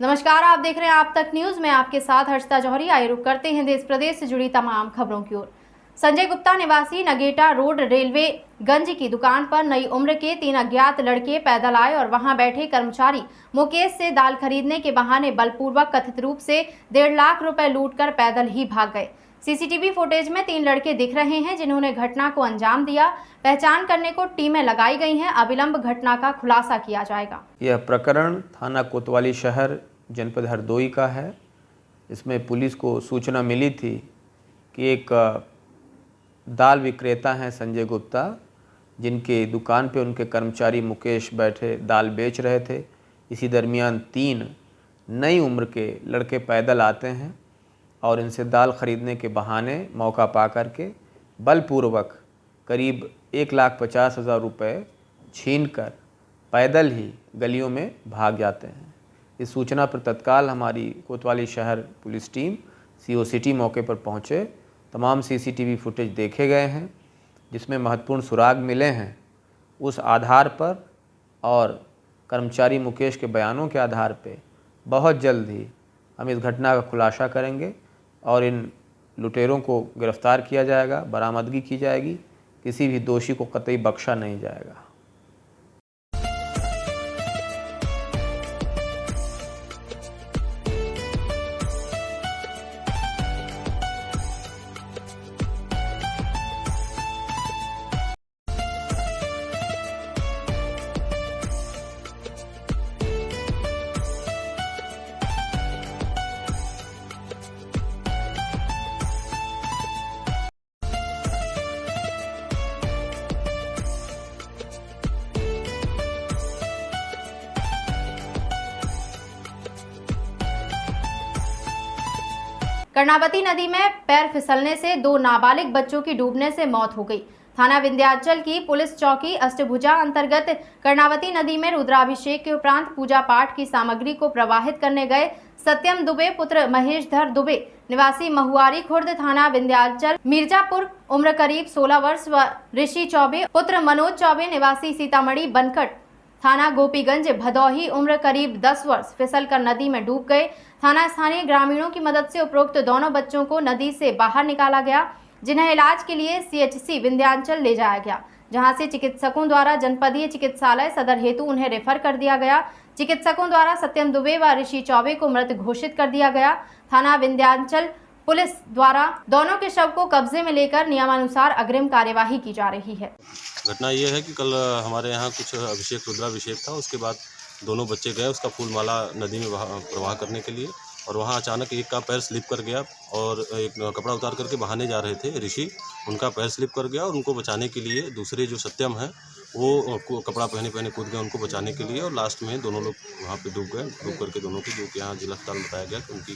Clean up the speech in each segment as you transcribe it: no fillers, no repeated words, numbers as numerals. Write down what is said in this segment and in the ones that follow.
नमस्कार, आप देख रहे हैं आप तक न्यूज में आपके साथ हर्षिता जौहरी। आइए रुक करते हैं देश प्रदेश से जुड़ी तमाम खबरों की ओर। संजय गुप्ता निवासी नगेटा रोड रेलवे गंज की दुकान पर नई उम्र के 3 अज्ञात लड़के पैदल आए और वहां बैठे कर्मचारी मुकेश से दाल खरीदने के बहाने बलपूर्वक कथित रूप से 1.5 लाख रुपए लूटकर पैदल ही भाग गए। सीसीटीवी फुटेज में 3 लड़के दिख रहे हैं जिन्होंने घटना को अंजाम दिया। पहचान करने को टीमें लगाई गई हैं। अविलंब घटना का खुलासा किया जाएगा। यह प्रकरण थाना कोतवाली शहर जनपद हरदोई का है। इसमें पुलिस को सूचना मिली थी कि एक दाल विक्रेता हैं संजय गुप्ता, जिनके दुकान पे उनके कर्मचारी मुकेश बैठे दाल बेच रहे थे। इसी दरमियान 3 नई उम्र के लड़के पैदल आते हैं और इनसे दाल खरीदने के बहाने मौका पा करके बलपूर्वक करीब 1,50,000 रुपये छीनकर पैदल ही गलियों में भाग जाते हैं। इस सूचना पर तत्काल हमारी कोतवाली शहर पुलिस टीम सीओ सिटी मौके पर पहुँचे। तमाम सीसीटीवी फुटेज देखे गए हैं जिसमें महत्वपूर्ण सुराग मिले हैं। उस आधार पर और कर्मचारी मुकेश के बयानों के आधार पे बहुत जल्द ही हम इस घटना का खुलासा करेंगे और इन लुटेरों को गिरफ्तार किया जाएगा, बरामदगी की जाएगी। किसी भी दोषी को कतई बख्शा नहीं जाएगा। कर्णावती नदी में पैर फिसलने से 2 नाबालिग बच्चों की डूबने से मौत हो गई। थाना विंध्याचल की पुलिस चौकी अष्टभुजा अंतर्गत कर्णावती नदी में रुद्राभिषेक के उपरांत पूजा पाठ की सामग्री को प्रवाहित करने गए सत्यम दुबे पुत्र महेशधर दुबे निवासी महुआरी खुर्द थाना विंध्याचल मिर्जापुर उम्र करीब 16 वर्ष व ऋषि चौबे पुत्र मनोज चौबे निवासी सीतामढ़ी बनकट थाना गोपीगंज भदौही उम्र करीब 10 वर्ष फिसलकर नदी में डूब गए। थाना स्थानीय ग्रामीणों की मदद से उपरोक्त दोनों बच्चों को नदी से बाहर निकाला गया, जिन्हें इलाज के लिए सीएचसी विंध्याचल ले जाया गया, जहां से चिकित्सकों द्वारा जनपदीय चिकित्सालय सदर हेतु उन्हें रेफर कर दिया गया। चिकित्सकों द्वारा सत्यम दुबे व ऋषि चौबे को मृत घोषित कर दिया गया। थाना विंध्याचल पुलिस द्वारा दोनों के शव को कब्जे में लेकर नियमानुसार अग्रिम कार्यवाही की जा रही है। घटना ये है कि कल हमारे यहाँ कुछ रुद्राभिषेक था। उसके बाद दोनों बच्चे गए उसका फूल माला नदी में प्रवाह करने के लिए, और वहाँ अचानक एक का पैर स्लिप कर गया और एक कपड़ा उतार करके बहाने जा रहे थे ऋषि, उनका पैर स्लिप कर गया और उनको बचाने के लिए दूसरे जो सत्यम है वो कपड़ा पहने कूद गए उनको बचाने के लिए, और लास्ट में दोनों लोग वहाँ पे डूब गए। डूब करके दोनों की, जो कि यहाँ जिला अस्पताल बताया गया कि उनकी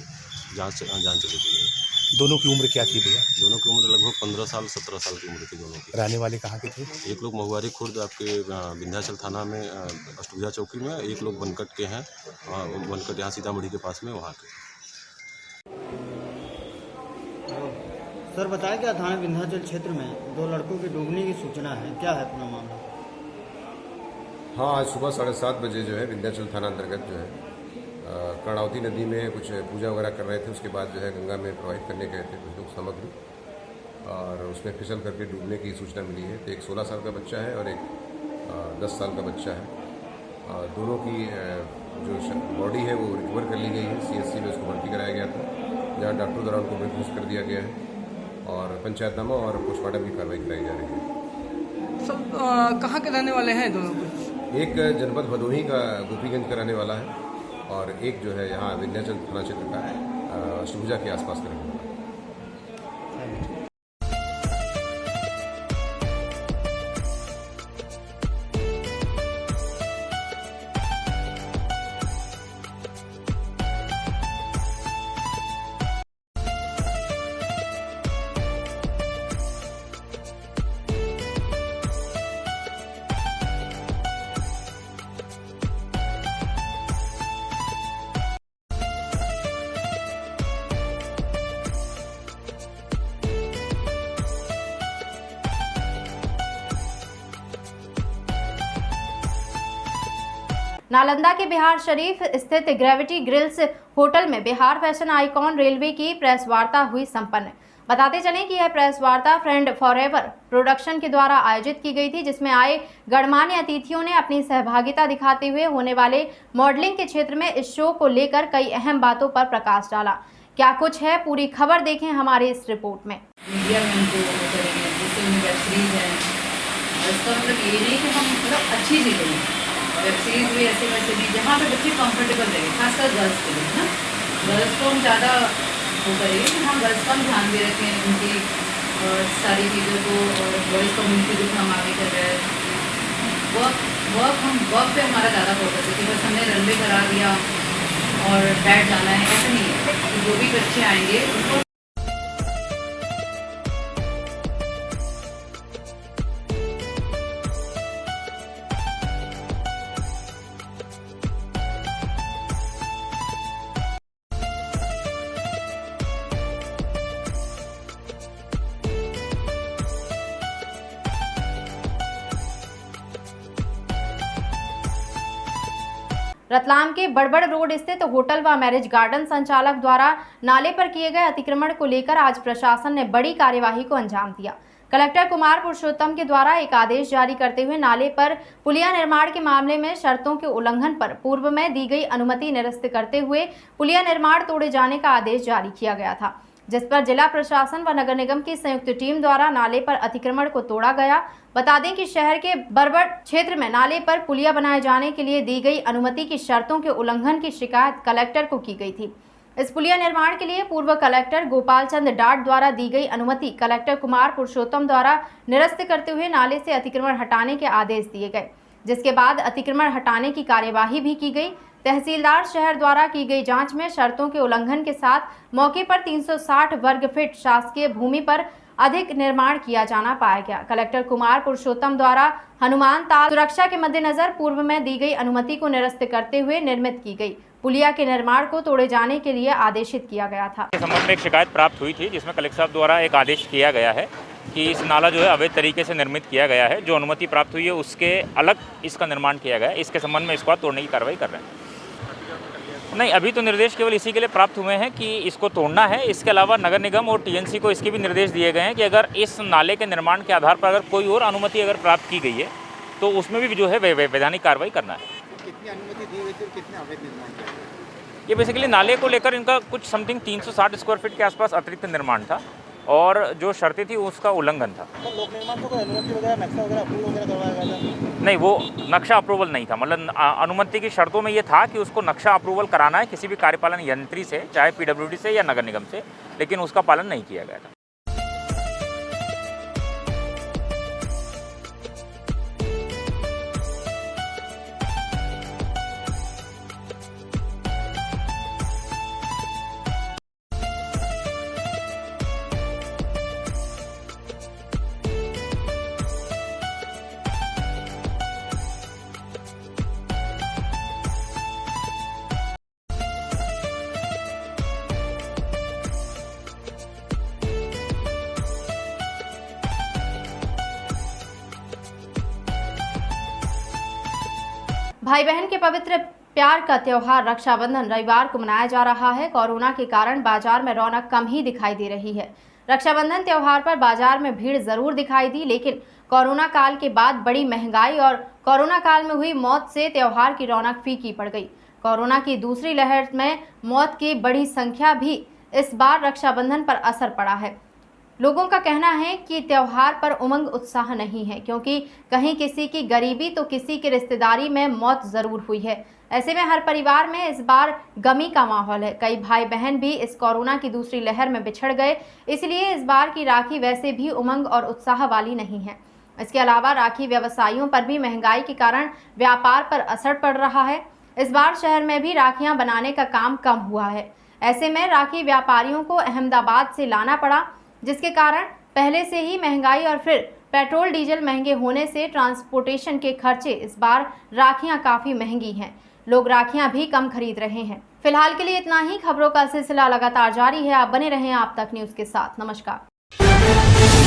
जान चली गई है। दोनों की उम्र क्या थी भैया? दोनों की उम्र लगभग 15 साल 17 साल की उम्र थी दोनों की। रहने वाले कहाँ के थे? एक लोग महुआरी खुर्द आपके विंध्याचल थाना में अष्टभुजा चौकी में, एक लोग बनकट के हैं, बनकट यहाँ सीतामढ़ी के पास में वहाँ के। सर बताया क्या थाना विंध्याचल क्षेत्र में 2 लड़कों के डूबने की सूचना है, क्या है पूरा मामला? हाँ, आज सुबह 7:30 बजे जो है विंध्याचल थाना अंतर्गत जो है कर्णावती नदी में कुछ पूजा वगैरह कर रहे थे। उसके बाद जो है गंगा में प्रवाहित करने गए थे कुछ लोग सामग्री, और उसमें फिसल करके डूबने की सूचना मिली है। तो एक 16 साल का बच्चा है और एक 10 साल का बच्चा है। दोनों की जो बॉडी है वो रिकवर कर ली गई है। सीएचसी में उसको भर्ती कराया गया था, जहाँ डॉक्टर द्वारा उनको मृत घोषित कर दिया गया है और पंचायतनामा और पोस्टमार्टम की कार्रवाई कराई जा रही है। सब कहाँ के रहने वाले हैं दोनों को? एक जनपद भदोही का गोपीगंज का रहने वाला है और एक जो है यहाँ विंध्याचल थाना क्षेत्र का अष्टभुजा के आसपास का रहने वाला है। नालंदा के बिहार शरीफ स्थित ग्रेविटी ग्रिल्स होटल में बिहार फैशन आइकॉन रेलवे की प्रेस वार्ता हुई संपन्न। बताते चलें कि यह प्रेस वार्ता फ्रेंड फॉरएवर प्रोडक्शन के द्वारा आयोजित की गई थी, जिसमें आए गणमान्य अतिथियों ने अपनी सहभागिता दिखाते हुए होने वाले मॉडलिंग के क्षेत्र में इस शो को लेकर कई अहम बातों पर प्रकाश डाला। क्या कुछ है, पूरी खबर देखें हमारे इस रिपोर्ट में। मीडिया में हमको करेंगे, जैसे वेब सीरीज है, इसका मतलब ये नहीं कि हम मतलब अच्छी चीज़ें हैं, वेब सीरीज भी ऐसे वैसे भी जहाँ पे बच्चे कंफर्टेबल रहेंगे, खासकर गर्ल्स के लिए ना, गर्ल्स को हम ज़्यादा वो करेंगे कि हाँ गर्ल्स का हम ध्यान दे रखें, उनकी सारी चीज़ों को, और बॉयज़ कम्युनिटी को हम आगे कर रहे हैं। वर्क पे हमारा ज़्यादा फोकस है कि बस हमने रनवे करा दिया और बैठ जाना है, ऐसा नहीं है। तो जो भी बच्चे आएंगे उनको रतलाम के बड़बड़ रोड स्थित होटल व मैरिज गार्डन संचालक द्वारा नाले पर किए गए अतिक्रमण को लेकर आज प्रशासन ने बड़ी कार्यवाही को अंजाम दिया। कलेक्टर कुमार पुरुषोत्तम के द्वारा एक आदेश जारी करते हुए नाले पर पुलिया निर्माण के मामले में शर्तों के उल्लंघन पर पूर्व में दी गई अनुमति निरस्त करते हुए पुलिया निर्माण तोड़े जाने का आदेश जारी किया गया था, जिस पर जिला प्रशासन व नगर निगम की संयुक्त टीम द्वारा नाले पर अतिक्रमण को तोड़ा गया। बता दें कि शहर के बरबड़ क्षेत्र में नाले पर पुलिया बनाए जाने के लिए दी गई अनुमति की शर्तों के उल्लंघन की शिकायत कलेक्टर को की गई थी। इस पुलिया निर्माण के लिए पूर्व कलेक्टर गोपाल चंद डाट द्वारा दी गई अनुमति कलेक्टर कुमार पुरुषोत्तम द्वारा निरस्त करते हुए नाले से अतिक्रमण हटाने के आदेश दिए गए, जिसके बाद अतिक्रमण हटाने की कार्यवाही भी की गई। तहसीलदार शहर द्वारा की गई जांच में शर्तों के उल्लंघन के साथ मौके पर 360 वर्ग फीट शासकीय भूमि पर अधिक निर्माण किया जाना पाया गया। कलेक्टर कुमार पुरुषोत्तम द्वारा हनुमान ताल सुरक्षा के मद्देनजर पूर्व में दी गई अनुमति को निरस्त करते हुए निर्मित की गई पुलिया के निर्माण को तोड़े जाने के लिए आदेशित किया गया था। इस संबंध में एक शिकायत प्राप्त हुई थी, जिसमें कलेक्टर साहब द्वारा एक आदेश किया गया है कि इस नाला जो है अवैध तरीके से निर्मित किया गया है। जो अनुमति प्राप्त हुई है उसके अलग इसका निर्माण किया गया है। इसके संबंध में इसको तोड़ने की कार्रवाई कर रहे हैं। नहीं, अभी तो निर्देश केवल इसी के लिए प्राप्त हुए हैं कि इसको तोड़ना है। इसके अलावा नगर निगम और टीएनसी को इसके भी निर्देश दिए गए हैं कि अगर इस नाले के निर्माण के आधार पर अगर कोई और अनुमति अगर प्राप्त की गई है तो उसमें भी जो है वैधानिक कार्रवाई करना है। कितनी अनुमति दी हुई थी और कितने अवैध निर्माण किया? ये बेसिकली नाले को लेकर इनका कुछ समथिंग 360 स्क्वायर फीट के आसपास अतिरिक्त निर्माण था और जो शर्तें थी उसका उल्लंघन था। तो लोक निर्माण को कोई अनुमति वगैरह, नक्शा वगैरह अप्रूव वगैरह करवाया गया था? नहीं, वो नक्शा अप्रूवल नहीं था। मतलब अनुमति की शर्तों में ये था कि उसको नक्शा अप्रूवल कराना है किसी भी कार्यपालन यंत्री से, चाहे पीडब्ल्यूडी से या नगर निगम से, लेकिन उसका पालन नहीं किया गया था। भाई बहन के पवित्र प्यार का त्योहार रक्षाबंधन रविवार को मनाया जा रहा है। कोरोना के कारण बाजार में रौनक कम ही दिखाई दे रही है। रक्षाबंधन त्योहार पर बाजार में भीड़ जरूर दिखाई दी, लेकिन कोरोना काल के बाद बड़ी महंगाई और कोरोना काल में हुई मौत से त्योहार की रौनक फीकी पड़ गई। कोरोना की दूसरी लहर में मौत की बड़ी संख्या भी इस बार रक्षाबंधन पर असर पड़ा है। लोगों का कहना है कि त्योहार पर उमंग उत्साह नहीं है, क्योंकि कहीं किसी की गरीबी तो किसी की रिश्तेदारी में मौत जरूर हुई है। ऐसे में हर परिवार में इस बार गमी का माहौल है। कई भाई बहन भी इस कोरोना की दूसरी लहर में बिछड़ गए, इसलिए इस बार की राखी वैसे भी उमंग और उत्साह वाली नहीं है। इसके अलावा राखी व्यवसायियों पर भी महंगाई के कारण व्यापार पर असर पड़ रहा है। इस बार शहर में भी राखियां बनाने का काम कम हुआ है। ऐसे में राखी व्यापारियों को अहमदाबाद से लाना पड़ा, जिसके कारण पहले से ही महंगाई और फिर पेट्रोल डीजल महंगे होने से ट्रांसपोर्टेशन के खर्चे इस बार राखियां काफ़ी महंगी हैं। लोग राखियां भी कम खरीद रहे हैं। फिलहाल के लिए इतना ही। खबरों का सिलसिला लगातार जारी है। आप बने रहें आप तक न्यूज़ के साथ। नमस्कार।